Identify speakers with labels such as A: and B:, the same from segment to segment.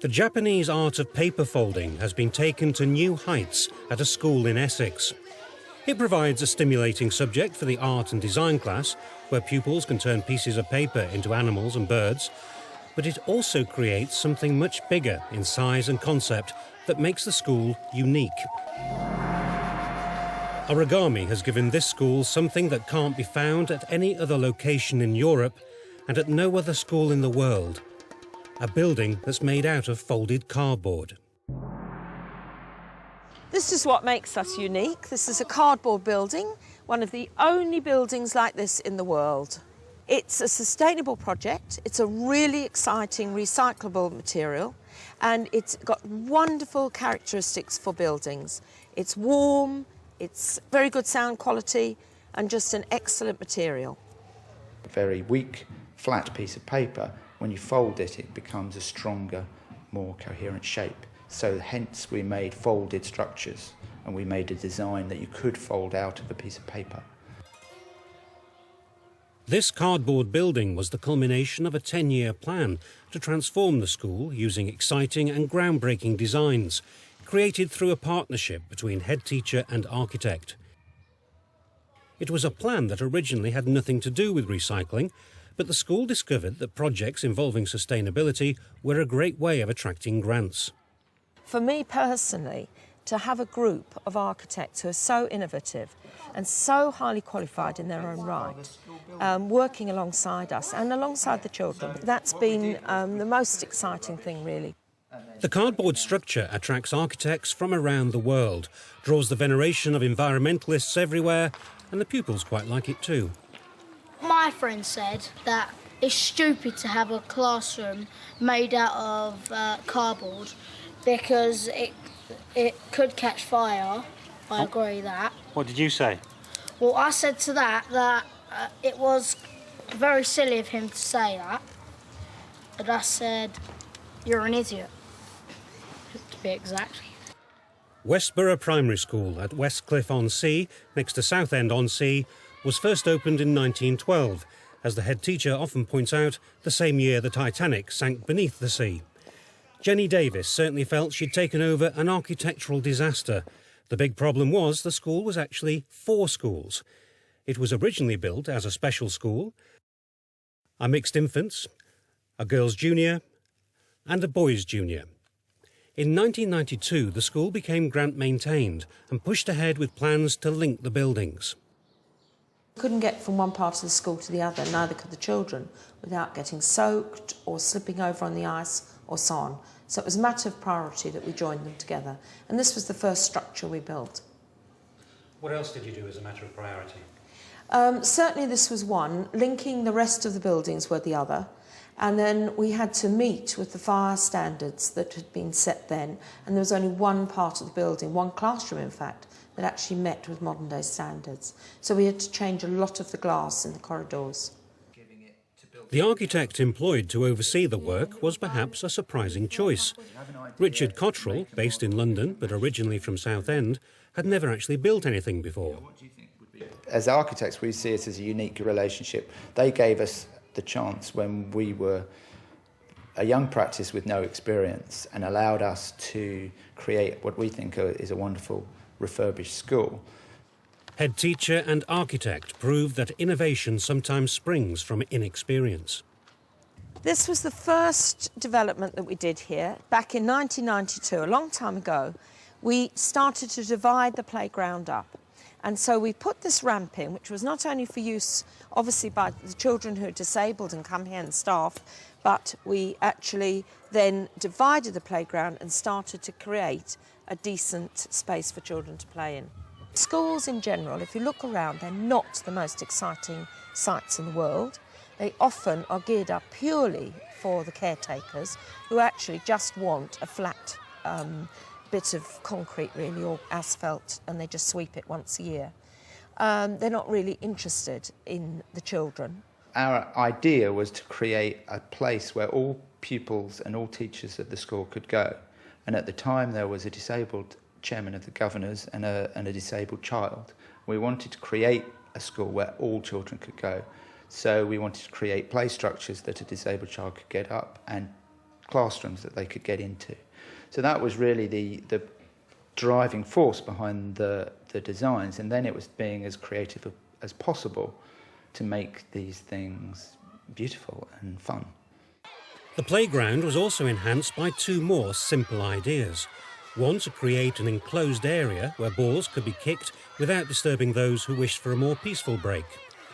A: The Japanese art of paper folding has been taken to new heights at a school in Essex. It provides a stimulating subject for the art and design class, where pupils can turn pieces of paper into animals and birds, but it also creates something much bigger in size and concept that makes the school unique. Origami has given this school something that can't be found at any other location in Europe and at no other school in the world. A building that's made out of folded cardboard.
B: This is what makes us unique. This is a cardboard building, one of the only buildings like this in the world. It's a sustainable project. It's a really exciting recyclable material, and it's got wonderful characteristics for buildings. It's warm, it's very good sound quality, and just an excellent material.
C: A very weak, flat piece of paper. When you fold it, it becomes a stronger, more coherent shape. So hence we made folded structures, and we made a design that you could fold out of a piece of paper.
A: This cardboard building was the culmination of a 10-year plan to transform the school using exciting and groundbreaking designs, created through a partnership between head teacher and architect. It was a plan that originally had nothing to do with recycling, but the school discovered that projects involving sustainability were a great way of attracting grants.
B: For me personally, to have a group of architects who are so innovative and so highly qualified in their own right, working alongside us and alongside the children, that's been the most exciting thing, really.
A: The cardboard structure attracts architects from around the world, draws the veneration of environmentalists everywhere, and the pupils quite like it too.
D: My friend said that it's stupid to have a classroom made out of cardboard because it could catch fire. I agree with that.
A: What did you say?
D: Well, I said to that it was very silly of him to say that. But I said, you're an idiot, to be exact.
A: Westborough Primary School at Westcliff-on-Sea, next to Southend-on-Sea, was first opened in 1912, as the head teacher often points out, the same year the Titanic sank beneath the sea. Jenny Davis certainly felt she'd taken over an architectural disaster. The big problem was the school was actually 4 schools. It was originally built as a special school, a mixed infants, a girls' junior and a boys' junior. In 1992, the school became grant maintained and pushed ahead with plans to link the buildings.
B: Couldn't get from one part of the school to the other, neither could the children, without getting soaked or slipping over on the ice or so on. So it was a matter of priority that we joined them together. And this was the first structure we built.
A: What else did you do as a matter of priority?
B: Certainly this was one. Linking the rest of the buildings were the other. And then we had to meet with the fire standards that had been set then. And there was only one part of the building, one classroom in fact, that actually met with modern day standards. So we had to change a lot of the glass in the corridors.
A: The architect employed to oversee the work was perhaps a surprising choice. Richard Cottrell, based in London but originally from Southend, had never actually built anything before.
C: As architects, we see it as a unique relationship. They gave us the chance when we were a young practice with no experience and allowed us to create what we think is a wonderful refurbished school.
A: Head teacher and architect proved that innovation sometimes springs from inexperience.
B: This was the first development that we did here. Back in 1992, a long time ago, we started to divide the playground up. And so we put this ramp in, which was not only for use, obviously, by the children who are disabled and come here and staff, but we actually then divided the playground and started to create a decent space for children to play in. Schools in general, if you look around, they're not the most exciting sites in the world. They often are geared up purely for the caretakers who actually just want a flat bit of concrete, really, or asphalt, and they just sweep it once a year. They're not really interested in the children.
C: Our idea was to create a place where all pupils and all teachers of the school could go. And at the time there was a disabled chairman of the governors and a disabled child. We wanted to create a school where all children could go. So we wanted to create play structures that a disabled child could get up and classrooms that they could get into. So that was really the driving force behind the designs, and then it was being as creative as possible to make these things beautiful and fun.
A: The playground was also enhanced by two more simple ideas. One to create an enclosed area where balls could be kicked without disturbing those who wished for a more peaceful break,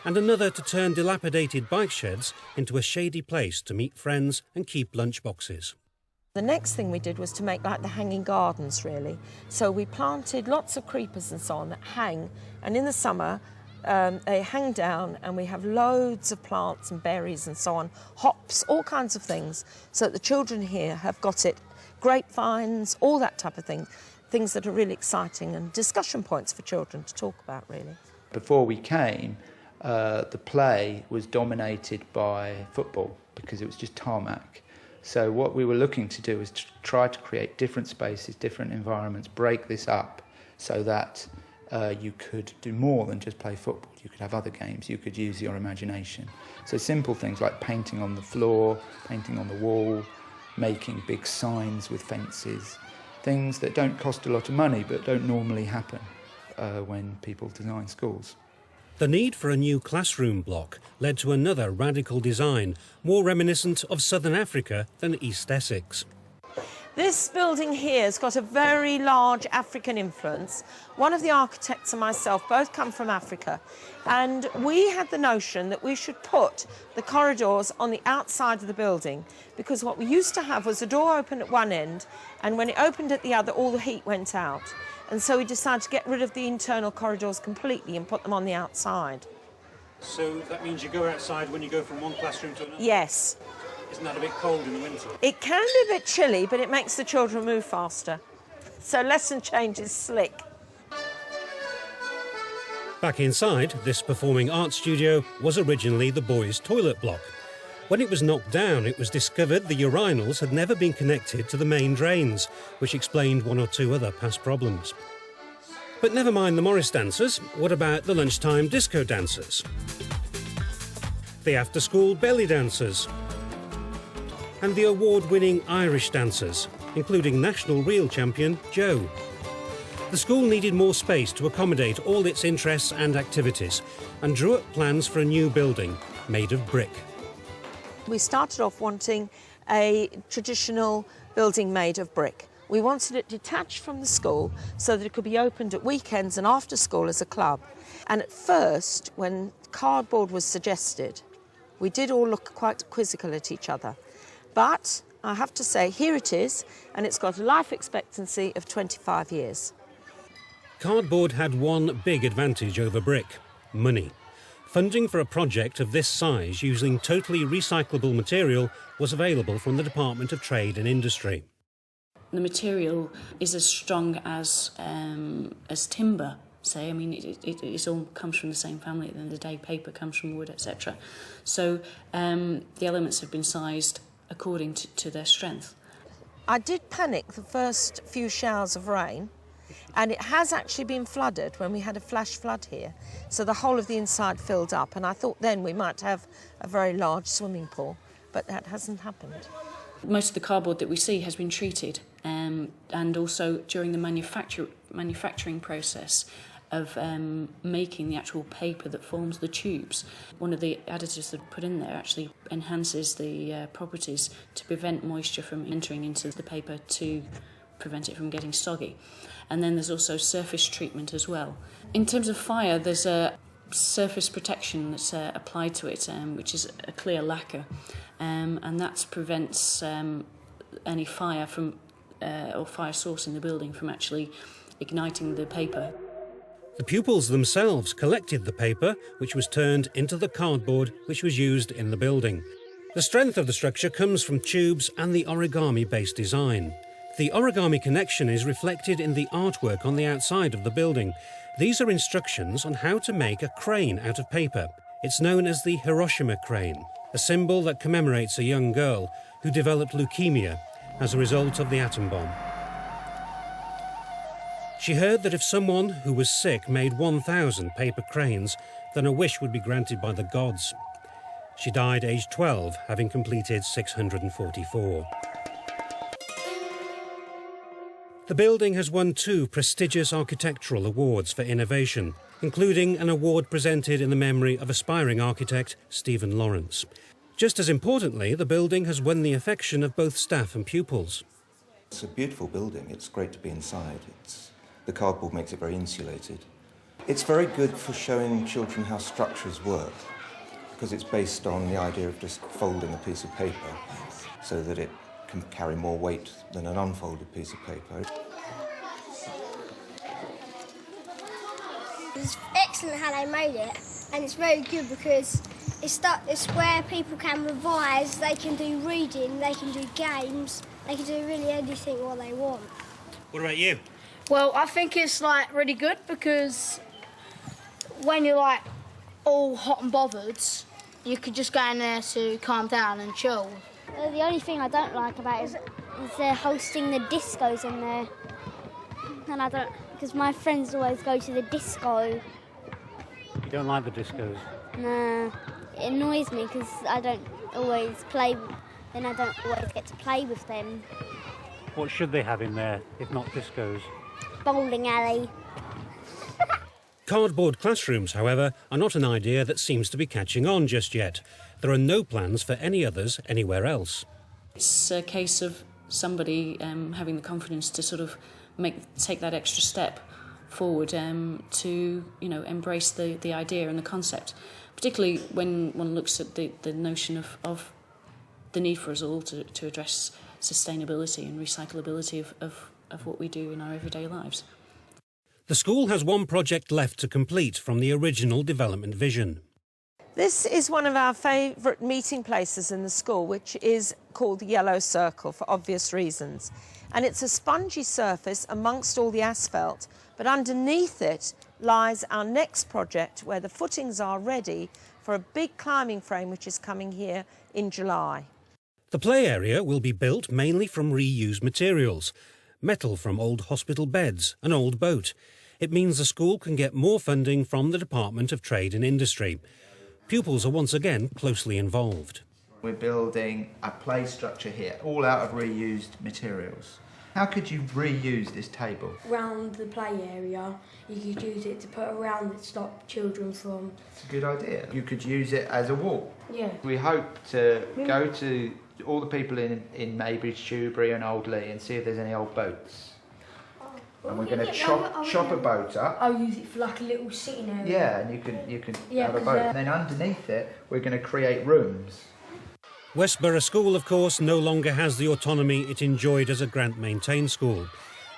A: and another to turn dilapidated bike sheds into a shady place to meet friends and keep lunch boxes.
B: The next thing we did was to make like the hanging gardens, really. So we planted lots of creepers and so on that hang, and in the summer they hang down, and we have loads of plants and berries and so on, hops, all kinds of things, so that the children here have got it, grapevines, all that type of thing, things that are really exciting and discussion points for children to talk about, really.
C: Before we came, the play was dominated by football because it was just tarmac. So what we were looking to do was to try to create different spaces, different environments, break this up so that you could do more than just play football. You could have other games, you could use your imagination. So simple things like painting on the floor, painting on the wall, making big signs with fences, things that don't cost a lot of money but don't normally happen when people design schools.
A: The need for a new classroom block led to another radical design, more reminiscent of southern Africa than East Essex.
B: This building here has got a very large African influence. One of the architects and myself both come from Africa, and we had the notion that we should put the corridors on the outside of the building, because what we used to have was a door open at one end, and when it opened at the other, all the heat went out. And so we decided to get rid of the internal corridors completely and put them on the outside.
A: So that means you go outside when you go from one classroom to another?
B: Yes.
A: Isn't that a bit cold in the winter?
B: It can be a bit chilly, but it makes the children move faster. So lesson change is slick.
A: Back inside, this performing arts studio was originally the boys' toilet block. When it was knocked down, it was discovered the urinals had never been connected to the main drains, which explained one or two other past problems. But never mind the Morris dancers, what about the lunchtime disco dancers? The after-school belly dancers? And the award-winning Irish dancers, including national reel champion Joe. The school needed more space to accommodate all its interests and activities, and drew up plans for a new building made of brick.
B: We started off wanting a traditional building made of brick. We wanted it detached from the school so that it could be opened at weekends and after school as a club. And at first, when cardboard was suggested, we did all look quite quizzical at each other. But I have to say, here it is, and it's got a life expectancy of 25 years.
A: Cardboard had one big advantage over brick: money. Funding for a project of this size using totally recyclable material was available from the Department of Trade and Industry.
E: The material is as strong as timber, say. I mean, it all comes from the same family. At the end of the day, paper comes from wood, etc. So the elements have been sized according to their strength.
B: I did panic the first few showers of rain, and it has actually been flooded when we had a flash flood here. So the whole of the inside filled up, and I thought then we might have a very large swimming pool, but that hasn't happened.
E: Most of the cardboard that we see has been treated, and also during the manufacturing process of making the actual paper that forms the tubes. One of the additives that are put in there actually enhances the properties to prevent moisture from entering into the paper to prevent it from getting soggy. And then there's also surface treatment as well. In terms of fire, there's a surface protection that's applied to it, which is a clear lacquer, and that prevents any fire from or fire source in the building from actually igniting the paper.
A: The pupils themselves collected the paper, which was turned into the cardboard which was used in the building. The strength of the structure comes from tubes and the origami-based design. The origami connection is reflected in the artwork on the outside of the building. These are instructions on how to make a crane out of paper. It's known as the Hiroshima crane, a symbol that commemorates a young girl who developed leukemia as a result of the atom bomb. She heard that if someone who was sick made 1,000 paper cranes, then a wish would be granted by the gods. She died aged 12, having completed 644. The building has won 2 prestigious architectural awards for innovation, including an award presented in the memory of aspiring architect Stephen Lawrence. Just as importantly, the building has won the affection of both staff and pupils.
F: It's a beautiful building. It's great to be inside. The cardboard makes it very insulated. It's very good for showing children how structures work, because it's based on the idea of just folding a piece of paper so that it can carry more weight than an unfolded piece of paper.
G: It's excellent how they made it, and it's very good because it's where people can revise, they can do reading, they can do games, they can do really anything what they want.
A: What about you?
D: Well, I think it's like really good because when you're like all hot and bothered, you could just go in there to calm down and chill.
G: The only thing I don't like about it is they're hosting the discos in there. And I don't, because my friends always go to the disco.
A: You don't like the discos?
G: Nah, it annoys me because I don't always play, then I don't always get to play with them.
A: What should they have in there, if not discos?
G: Bowling alley.
A: Cardboard classrooms, however, are not an idea that seems to be catching on just yet. There are no plans for any others anywhere else.
E: It's a case of somebody having the confidence to sort of take that extra step forward to embrace the idea and the concept, particularly when one looks at the notion of the need for us all to address sustainability and recyclability of what we do in our everyday lives.
A: The school has one project left to complete from the original development vision.
B: This is one of our favourite meeting places in the school, which is called the Yellow Circle for obvious reasons. And it's a spongy surface amongst all the asphalt, but underneath it lies our next project where the footings are ready for a big climbing frame which is coming here in July.
A: The play area will be built mainly from reused materials, metal from old hospital beds, an old boat. It means the school can get more funding from the Department of Trade and Industry. Pupils are once again closely involved.
C: We're building a play structure here, all out of reused materials. How could you reuse this table?
H: Around the play area, you could use it to put around that stop children from...
C: It's a good idea. You could use it as a wall.
H: Yeah.
C: We hope to go to all the people in Maybridge, Tewbury and Old Leigh and see if there's any old boats. And we're going to chop a boat up.
H: I'll use it for like a little sitting area.
C: Yeah, and you can have a boat. And then underneath it, we're going to create rooms.
A: Westborough School, of course, no longer has the autonomy it enjoyed as a grant-maintained school.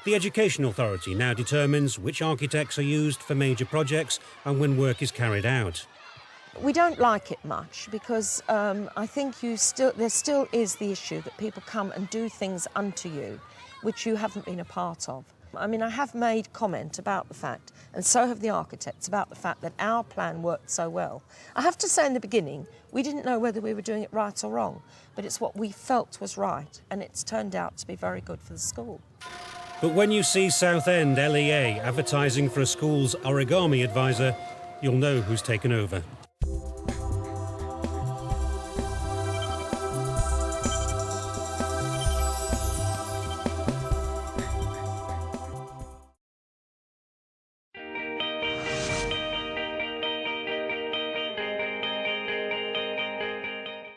A: The Education Authority now determines which architects are used for major projects and when work is carried out.
B: We don't like it much because I think there still is the issue that people come and do things unto you which you haven't been a part of. I mean, I have made comment about the fact, and so have the architects, about the fact that our plan worked so well. I have to say in the beginning, we didn't know whether we were doing it right or wrong, but it's what we felt was right, and it's turned out to be very good for the school.
A: But when you see Southend LEA advertising for a school's origami advisor, you'll know who's taken over.